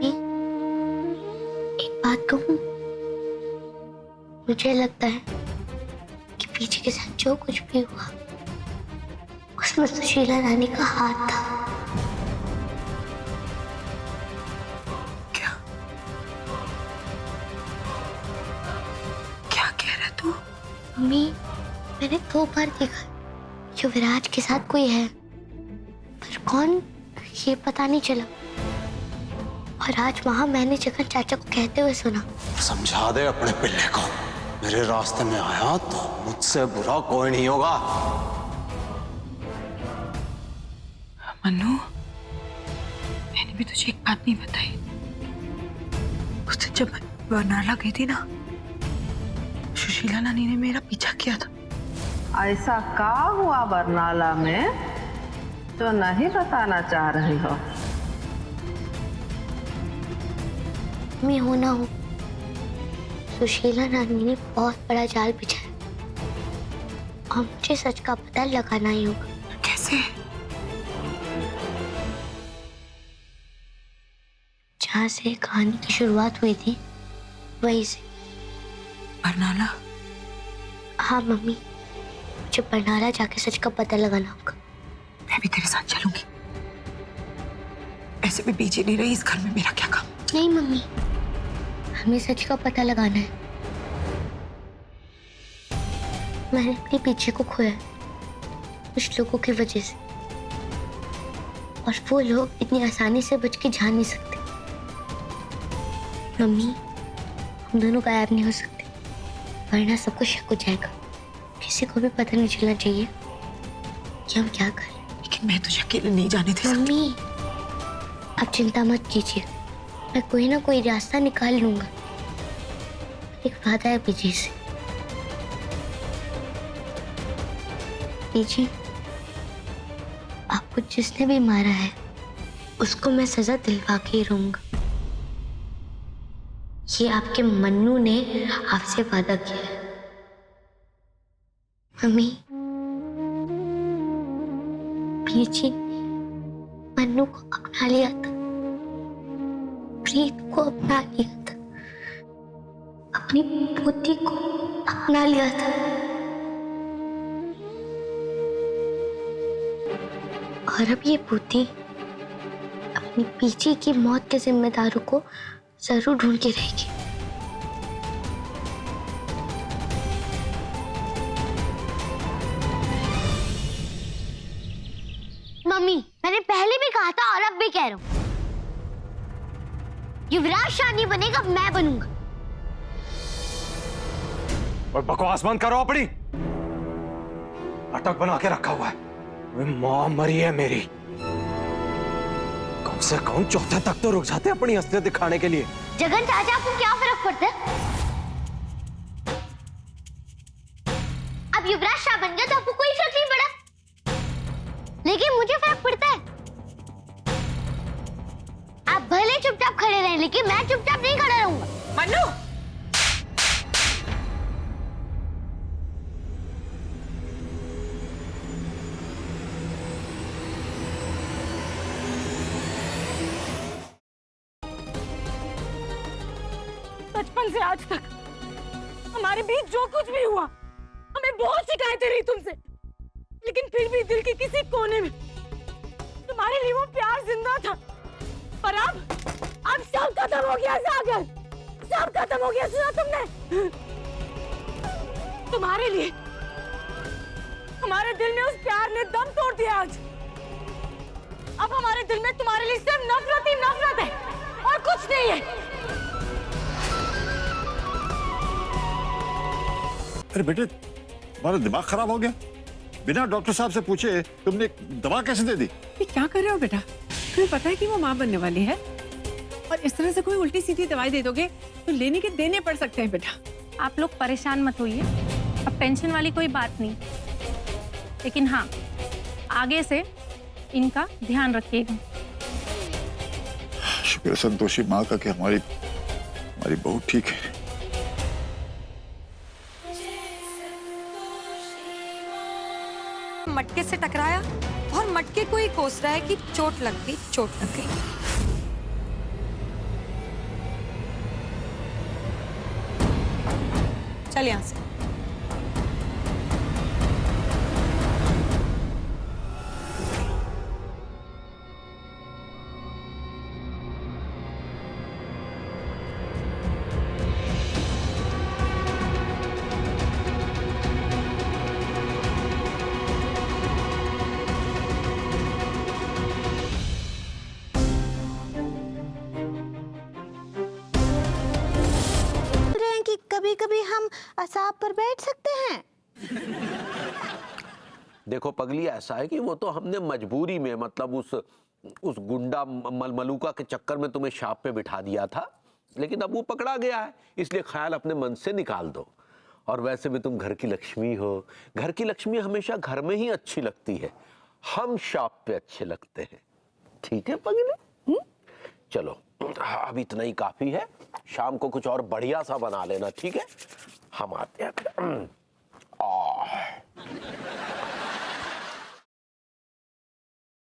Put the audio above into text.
Mummy, एक बात कहूं, मुझे लगता है कि पीछे के साथ जो कुछ भी हुआ उसमें सुशीला रानी का हाथ था। क्या क्या कह रहा तू? मम्मी, मैंने 2 बार देखा युवराज के साथ कोई है, पर कौन ये पता नहीं चला। और आज वहां मैंने जगन चाचा को कहते हुए सुना। समझा दे अपने पिल्ले को, मेरे रास्ते में आया तो मुझसे बुरा कोई नहीं होगा। मन्नू, मैंने भी तुझे एक बात नहीं बताई। उस दिन जब बरनाला गई थी ना, सुशीला नानी ने मेरा पीछा किया था। ऐसा क्या हुआ बरनाला में जो नहीं बताना चाह रही हो? मैं हो ना हो, सुशीला रानी ने बहुत बड़ा जाल बिछाया और मुझे सच का पता लगाना ही होगा। कैसे? जहाँ से कहानी की शुरुआत हुई थी वहीं से। बरनाला? हाँ मम्मी, मुझे बरनाला जाके सच का पता लगाना होगा। मैं भी तेरे साथ चलूंगी। ऐसे भी बीजी नहीं रही इस घर में, मेरा क्या काम? नहीं मम्मी, हमें सच का पता लगाना है। मैंने अपने पीछे को खोया कुछ लोगों की वजह से, और वो लोग इतनी आसानी से बच के जा नहीं सकते। मम्मी, हम दोनों गायब नहीं हो सकते, वरना सबको शक हो जाएगा। किसी को भी पता नहीं चलना चाहिए कि हम क्या कर रहे हैं। लेकिन मैं तुझे अकेले नहीं जाने दे सकती। मम्मी, आप चिंता मत कीजिए, मैं कोई ना कोई रास्ता निकाल लूंगा। एक वादा है बीजी से। बीजी, आपको जिसने भी मारा है उसको मैं सजा दिलवा के ही रहूंगा। ये आपके मन्नू ने आपसे वादा किया है। मम्मी, बीजी मन्नू को अपना लिया था, प्रीत को अपना लिया था, अपनी पोती को अपना लिया था, और अब ये पोती अपनी पीछे की मौत के जिम्मेदारों को जरूर ढूंढ के रहेगी। मम्मी, मैंने पहले भी कहा था और अब भी कह रहा हूं, युवराज शाह नहीं बनेगा, मैं बनूंगा। और बकवास बंद करो अपनी। अटक बना के रखा हुआ है। वे मां मरी है मेरी, कम से कम चौथे तक तो रुक जाते अपनी असलियत दिखाने के लिए। जगन चाचा, आपको क्या फर्क पड़ता है? अब युवराज शाह बन गया तो आपको कोई फर्क नहीं पड़ा, लेकिन मुझे फर्क पड़ता है। आप भले चुपचाप खड़े रहें, लेकिन मैं चुपचाप नहीं खड़ा रहूंगा। मन्नू! बचपन से आज तक हमारे बीच जो कुछ भी हुआ, हमें बहुत शिकायतें रही तुमसे, लेकिन फिर भी दिल के किसी कोने में तुम्हारे लिए वो प्यार जिंदा था। पर अब सब खत्म हो गया सागर, सब खत्म हो गया। सुना तुमने? तुम्हारे लिए हमारे दिल में उस प्यार ने दम तोड़ दिया। आज अब हमारे दिल में तुम्हारे लिए सिर्फ नफरत ही नफरत है और कुछ नहीं है। अरे बेटे, तुम्हारा दिमाग खराब हो गया? बिना डॉक्टर साहब से पूछे तुमने दवा कैसे दे दी? ये क्या कर रहे हो बेटा? तुम्हें पता है कि वो माँ बनने वाली है, और इस तरह से कोई उल्टी सीधी दवाई दे दोगे तो लेने के देने पड़ सकते हैं बेटा। आप लोग परेशान मत होइए, अब टेंशन वाली कोई बात नहीं, लेकिन हाँ, आगे से इनका ध्यान रखिएगा। शुक्र संतोषी माँ का कि हमारी बहू ठीक है। मटके से टकराया और मटके को ही कोस रहा है कि चोट लग गई, चोट लग गई। चल यहाँ से। कि कभी कभी हम असाब पर बैठ सकते हैं। देखो पगली, ऐसा है कि वो तो हमने मजबूरी में, मतलब उस गुंडा मलमलूका के चक्कर में तुम्हें शाप पे बिठा दिया था, लेकिन अब वो पकड़ा गया है, इसलिए ख्याल अपने मन से निकाल दो। और वैसे भी तुम घर की लक्ष्मी हो, घर की लक्ष्मी हमेशा घर में ही अच्छी लगती है, हम शाप पे अच्छे लगते हैं। ठीक है पगली? चलो अब इतना ही काफी है, शाम को कुछ और बढ़िया सा बना लेना, ठीक है? हम आते हैं।